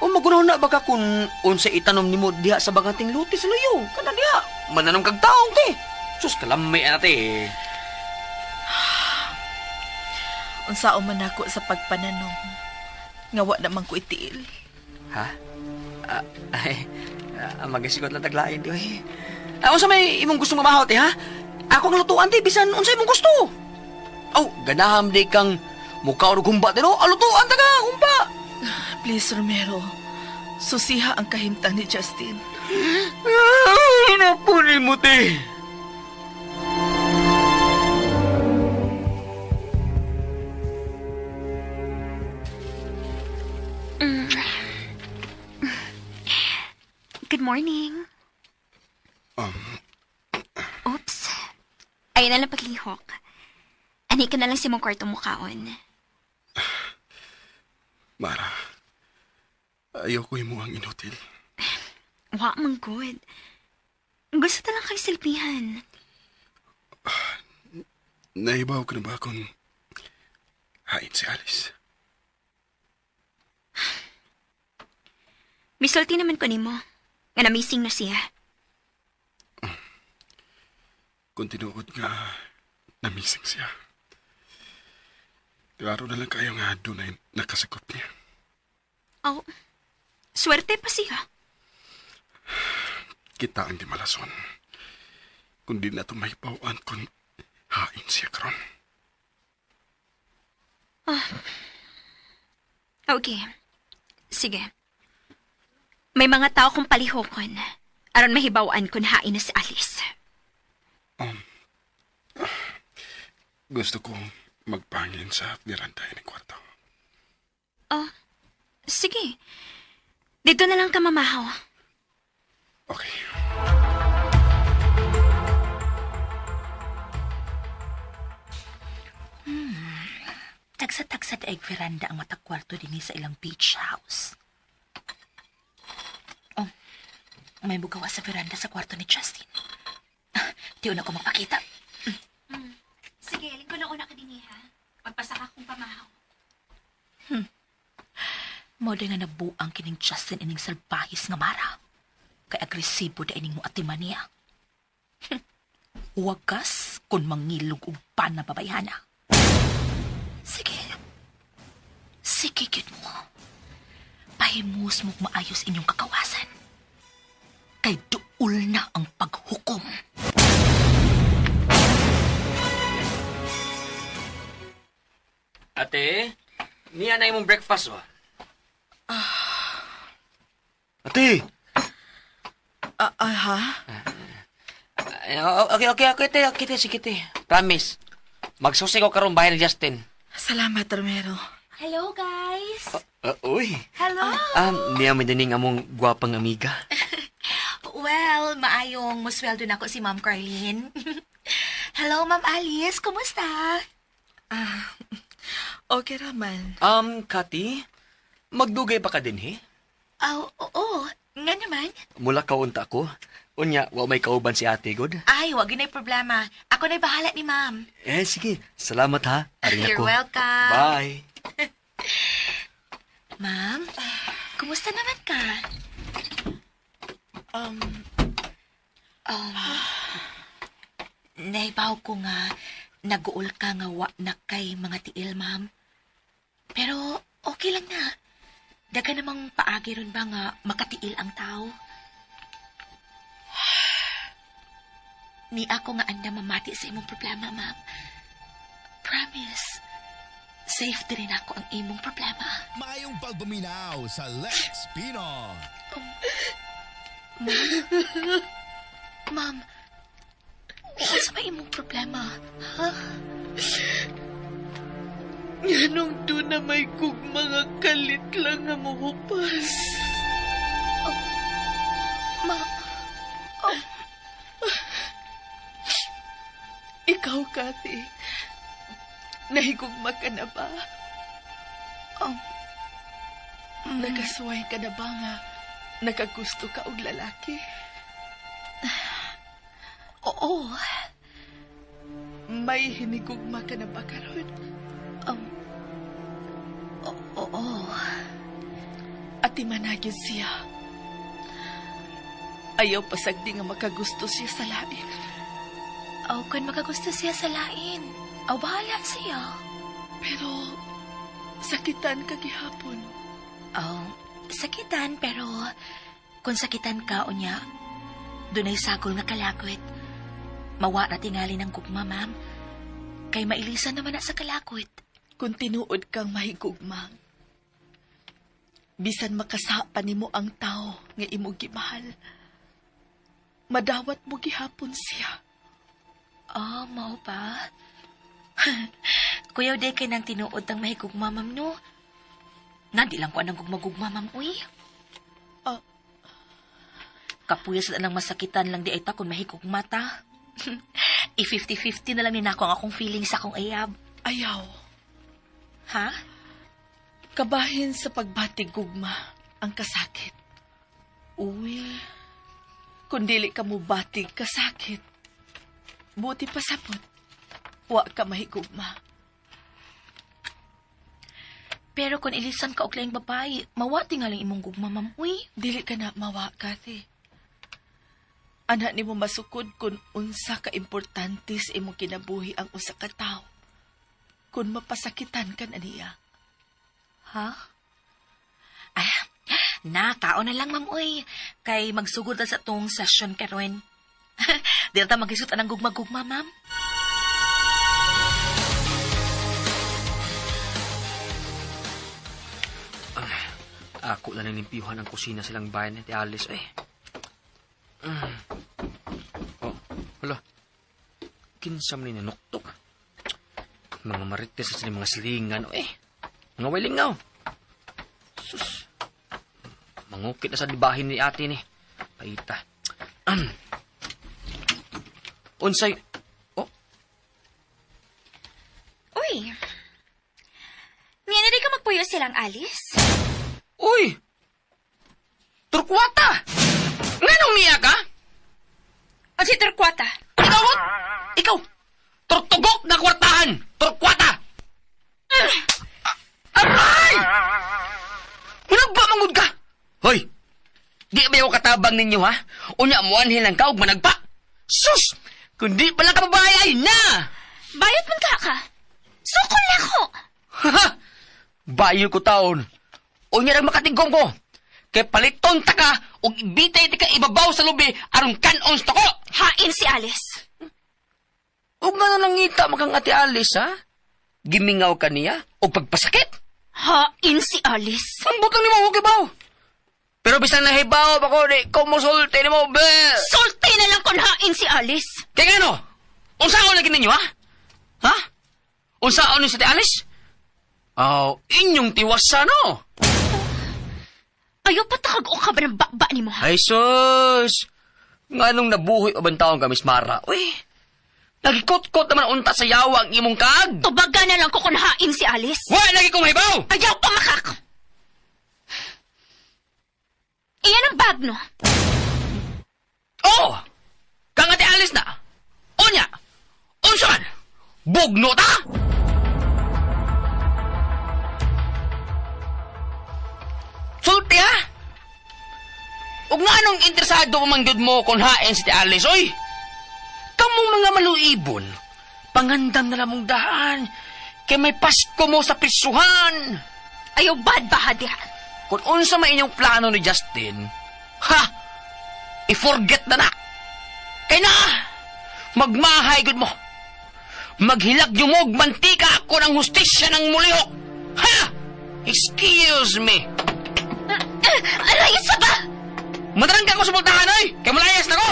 O magunahuna ba ka kung unsa itanom ni mo diha sa baganting luti sa luyo? Kana diha, mananong kag taong, te. Sus, kalamay na, te. Unsao man ako sa pagpananong. Nga wa naman ko itiil. Ha? Magasigot lang taglain, di, oy. Unsa may imong gustong mamahaw, te, ha? Ako ang lutuan, te, bisan unsa imong gusto. Oh, ganaham di kang mukha o gumba, te, no? Alutuan ta ka, gumba. Please, Romero. Susiha ang kahimtang ni Justin. Napunin mo, te. Good morning. Oops. Ayun na lang paglihok. Ani ka na lang si mong kwarto mukaon. Mara, ayaw ko mo ang inutil. Wa man good. Gusto ta lang kayo silpihan. Naibaw ko na ba kung hain si Alice? Misulti naman ko nimo. Nga na-missing na siya. Kung tinuod nga, namising siya. Klaro na lang kayo nga doon ay nakasakot niya. Oh, swerte pa siya. Kita ang di malason. Kung di na ito mahibawan kung hain siya karon. Okay. Sige. May mga tao kong palihokon. Aron mahibawaan kung hain na si Alice. Gusto ko magpangin sa veranda ng kwarto. Oh, sige. Dito na lang ka mamahaw. Okay. Tagsa-tagsa daig veranda ang matag kwarto din sa ilang beach house. Oh, may bugawa sa veranda sa kwarto ni Justin. Di una ko magpakita. Sige, lingko na una ka din ha. Magpasa ka kong pamahaw. Moda nga nabuang kining Justin ining salbahis nga mara. Kay agresibo da ining mo atiman niya. Wagas kung mangilog og pan na babayhana. Sige. Sige, kid mo. Pahimus mo'g maayos inyong kakawasan. Kay duol na ang paghukom. Ate, niya na imong breakfast, oh. Ate! Ha? Okay, te, sige, te. Promise. Magsusi ko karong bahay ni Justin. Salamat, Romero. Hello, guys. Uy! Hello. Niya may dining among gwapang amiga. Well, maayong musweldo na ako si Ma'am Carlene. Hello, Ma'am Alice. Kumusta? Okay raman. Kati, magdugay pa ka din, he? Oo. Nga naman. Mula kaunta ko. Unya, wa may kauban si ate, God. Ay, wag yun ay problema. Ako na'y bahala ni ma'am. Sige. Salamat ha. Arin You're ako. welcome. Bye. Ma'am, kumusta naman ka? Naibaw ko nga, naguol ka nga wa na kay mga tiil, ma'am. Pero, okay lang na. Daga namang paagi ron ba nga makatiil ang tao? Ni ako nga anda mamati sa imong problema, ma'am. Promise. Safe din rin ako ang imong problema. Mayong pagbuminaw sa Lex Pinon. Ma'am, sa ba imong problema? Ha? Nganong doon na may kog mga kalit lang nga muhupas. Ma'am, Ikaw, Kathy, nahigugma ka na ba? Nagasuway ka na ba nga nakagusto ka og lalaki? oo. May hinigugma ka na ba karon? Oo. At imanagin siya. Ayaw pasagdi nga makagusto siya sa lain. Aw, kung makagusto siya sa lain, aw, bahala siya. Pero, sakitan ka gihapon. Aw, sakitan, pero kung sakitan ka o niya, dunay sagol nga kalakwit. Mawa na tingali ng gugma, ma'am. Kay mailisan naman na sa kalakwit. Kung tinuod kang mahigugma, bisan makasapa nimo ang tao nga imo gimahal, madawat mo gihapon siya. Mao ba? Kuya, di kay nang tinuod ng mahigugma, ma'am, no? Nga, di lang ko anang gugma-gugma, ma'am, uy. Kapuya sa lang masakitan lang di ay ta kung mahigugma ta. I-50-50 na lang ni nako ang akong feeling sa akong ayab. Ayaw, Ha? kabahin sa pagbatig gugma ang kasakit. Uy. Kung dili ka mo batig kasakit, buti pa sapot, wa ka mahigugma. Pero kung ilisan ka og laing babae, mawati nga lang imong gugma, ma'am, uy. Dili ka na mawa, Kathy. Anak ni mo masukod kung unsa ka importante sa imong kinabuhi ang usa ka tao. Kung mapasakitan ka na niya. Ha? Kaon na lang, ma'am, uy. Kay magsugod ta sa tong session karon. Di na ta magisut anang gugma-gugma, ma'am. Ako na nilimpiyuhan ang kusina silang bayan ni Alice, eh. Oh, hala. Kinsam ni nanuktok. Mga marites sa mga silingan, eh. Mga wilingaw. Sus. Mangukit na sa dibahin ni ate ni. Paita. Unsay... Oh, Uy, niya na di ka magpuyo silang Alice? uy! Turkwata! Nganong niya ka? O si Turquata? Ikaw! Ikaw! Turtugok na kwartahan! Turkwata! Aray! Managba mangod ka! Hoy! Di ba yung katabang ninyo, ha? Unya mo anhin lang ka og managba! Sus! Kundi pala ka babayay na! Bayot man ka. Sukol na ko! Haha! Bayo ko taon. Unya nang makatigong ko. Kay paliton ta ka ug ibitay ti ka ibabaw sa lubi aron kanon sa ko. Hain si Alice. Ug nga nangita makang ati Alice, ha? Gimingaw ka niya o pagpasakit? Hain si Alice. Ang butang ni mo, huwag ibaw. Pero bisan nahibaw ako, di ko mo sulti ni mo, be. Sulti na lang kung hain si Alice. Kaya nga no? Unsaon lagi ninyo, ha? Ha? Unsaon ni sa ti Alice? Inyong tiwasa, no? Ayaw patakag o ka ba ng bakba ni mo, ha? Ay, sus! Nga nung nabuhay o bantawang kamis Mara, uy, nagikot-kot naman unta sa yawa ang imong kag. Tubaga na lang ko kung hain si Alice. Wala lagi kong hibaw! Ayaw pa makak! Iyan ang Bihag, no? Oo! Kang ati Alice na! Onya! Unsan! Bugno ta! Sulti ha! Ug nga anong interesado pamanggod mo kung hain si ti Alice, oy! Kamong mga maluibon, pangandam na lamong daan, kay may Pasko mo sa prisuhan! Ayaw bad ba, diha? Kung unsa may inyong plano ni Justin, ha! I-forget na na! Kaya na! Magmahay gud mo! Maghilag yung mog mantika ako ng hustisya ng mulihok! Ha! Excuse me! Alayas sa ba? Madarang ka ko sa bultahan, oy! Kaya malayas na ko!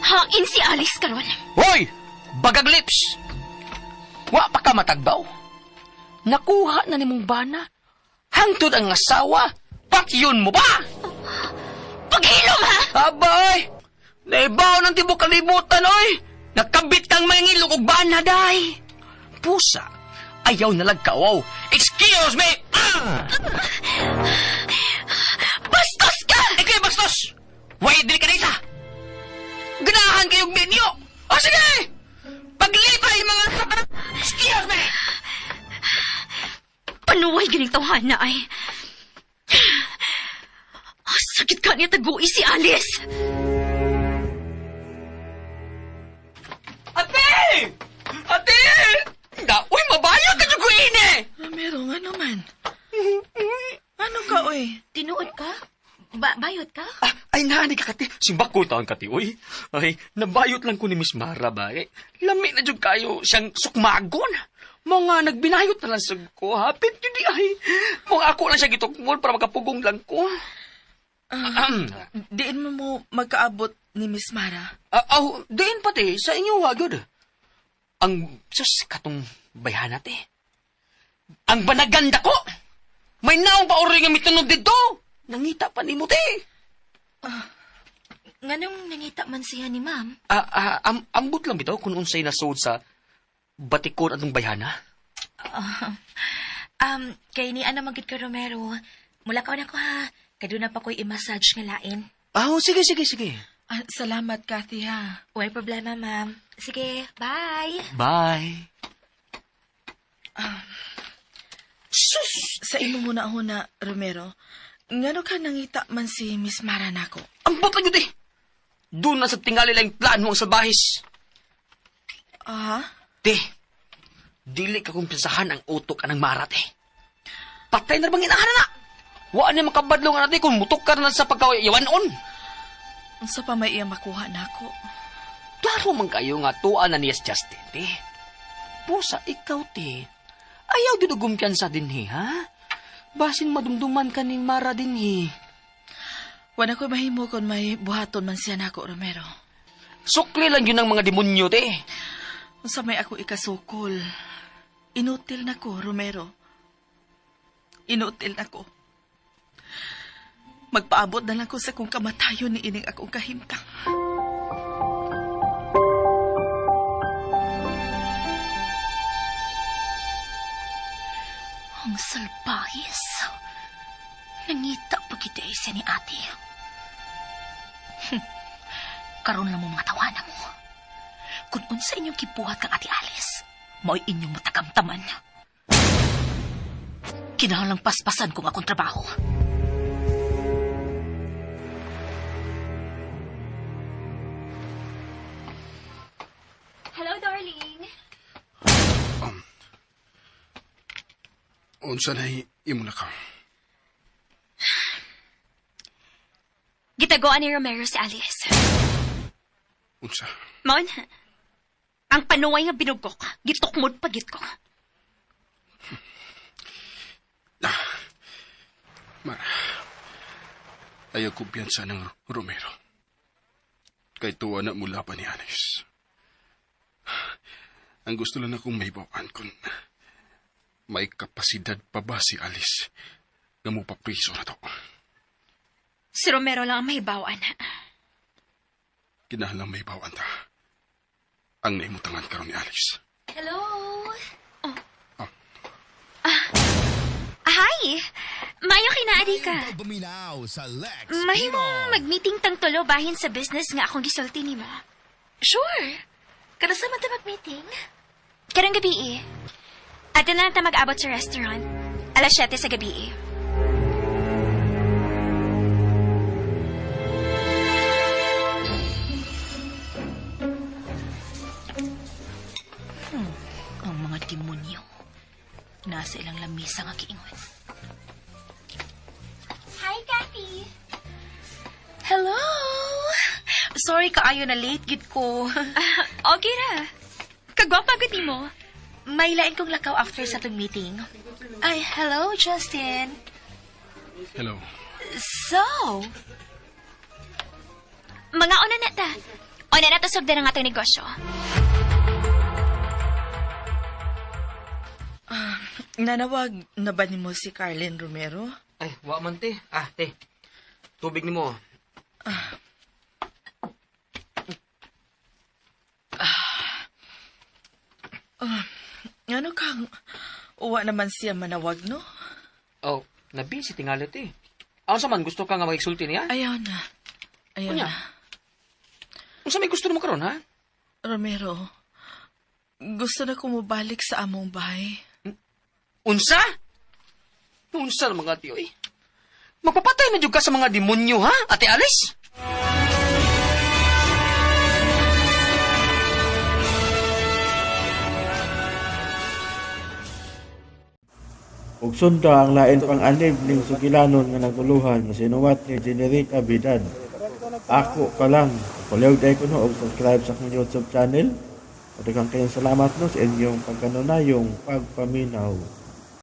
Hain si Alice karon. Hoy! Bagag lips! Wa pa ka matagbaw? Nakuha na ni mong bana? Hangtod ang asawa? Patyon mo ba? Paghilom, ha? Abay! Naibaw ng tibok kalibutan, oy! Nakabit kang mangilog og bana, day! Pusa! Ayaw nalagkawaw! Excuse me! Bastos ka! Ikay bastos! Way dili ka na isa! Ganahan kayong minyo! O sige! Paglipay mga sa... Excuse me! Panuway gining tawhana ay. Sakit ka niya tagu'i si Alice. Ate! Ate! Uy, mabayo ka dyan ko ini! Romero, nga naman. Ano ka, oy? Tinuod ka? Bayot ka? Ay, nani ka, kati. Simbak ko taon, kati, uy. Ay, nabayot lang ko ni Miss Mara, ba? Lami na dyan kayo siyang sukmagon. Mga nagbinayot na lang sa ko, hapit yun di ay. Mga ako lang siya gitukmol para makapugong lang ko. Diin mo magkaabot ni Miss Mara. Diin pati, sa inyo wagod. Ang, sus, katong bayan natin. Ang banaganda ko! May naong pa ori nga mitunod dito! Nangita pa ni mo, te! Nganong nangita man siya ni ma'am? Ambot lang bitaw kung unsay nasod sa batikon atong bayana. Kay ni ana magid ka Romero. Mula ka na ko ha. Kaduna pa ko'y i-massage nga lain. Sige. Salamat, Kathy, ha. Way problema, ma'am. Sige, bye. Bye. Sus! Sa imo muna ako na, Romero. Ngano ka nangita man si Miss Mara nako? Ambot lang yun, eh! Doon na sa tingali lang plano ang sabahis. Te, dili ka kumpisahan ang utok ka ng marat, eh. Patay na bang inahan na? Wa na makabadlo nga natin kung mutok ka na sa pagkayawanon. Unsa pa may iya makuha nako? Klaro man kayo nga tuan na niyas Justin, te. Pusa, ikaw, te. Ayaw dinugumpiyansa din, he, ha? Basin madumduman ka ning Mara din, he. Wala ko mahimo kung may buhaton man siya nako, Romero. Sukli lang yun ang mga demonyo, te. Unsa may ako ikasukol. Inutil na ko, Romero. Inutil na ko. Magpaabot na lang ko sa kung kamatayon ni ining akong kahimtang. Ang salbahis. Nangita pagkiday siya ni ate. Karon lang mo mga tawanan mo. Kung unsa inyong kibuhat kang ate Alice, mao'y inyong matakamtaman. Kinahanglang paspasan kung akong trabaho. Hello, darling. Unsa na imo na ka? Gitagoan ni Romero si Alice. Unsa? Mon, ang panuway nga binugok, gitukmod pagit ko. Mara, ayaw kumpiyansa ng Romero. Kay tuwa na mula pa ni Alice. Ang gusto lang akong may bawaan kung may kapasidad pa ba si Alice nga mo papriso na to. Si Romero lang ang mahibawan. Kinahanglang may bawaan ta. Ang naimutangan karon ni Alice. Hello. Hi! Mayo kinaadi ka. Pagpaminaw sa Lex Mahimo Pino. mag-meeting tang tulo bahin sa business nga akong gisulti nimo. Sure. Kada sa man ta mag-meeting? Karong gabi Ato na lang ta mag-abot sa restaurant. Alas 7 sa gabi Ang mga demonyo. Nasa ilang lamisa nga kiingon. Hi, Kathy. Hello! Sorry kaayo na late gid ko. Okay ra. Kagwapa gud nimo. May lain kong lakaw after sa tong meeting. Ay, hello, Justin. Hello. So, Mga una na ta. Una na to sugdan ang atong negosyo. Nanawag na ba nimo si Carlin Romero? Ay, wa man, te. Te. Tubig ni mo. Ano kang uwa naman siya manawag, no? Oh, nabisi tingalit eh. Ano sa man, gusto ka nga magigsulti niya? Ayaw na. Ayaw Kunya? na. Ano sa may gusto mo karon ha? Romero, gusto na ko mabalik sa among bahay. Unsa? Unsa na mga tiyo eh? Magpapatay na jud ka sa mga demonyo ha, Ate Alice? Ug sunda ang lain pang anib ning sugilanon nga naguluhan nga sinuwat ni Generica Bidad. Ako pa lang. Palihog dahil ko no og subscribe sa akong YouTube channel. At daghang kayong salamat no sa inyong pagkanunayong pagpaminaw.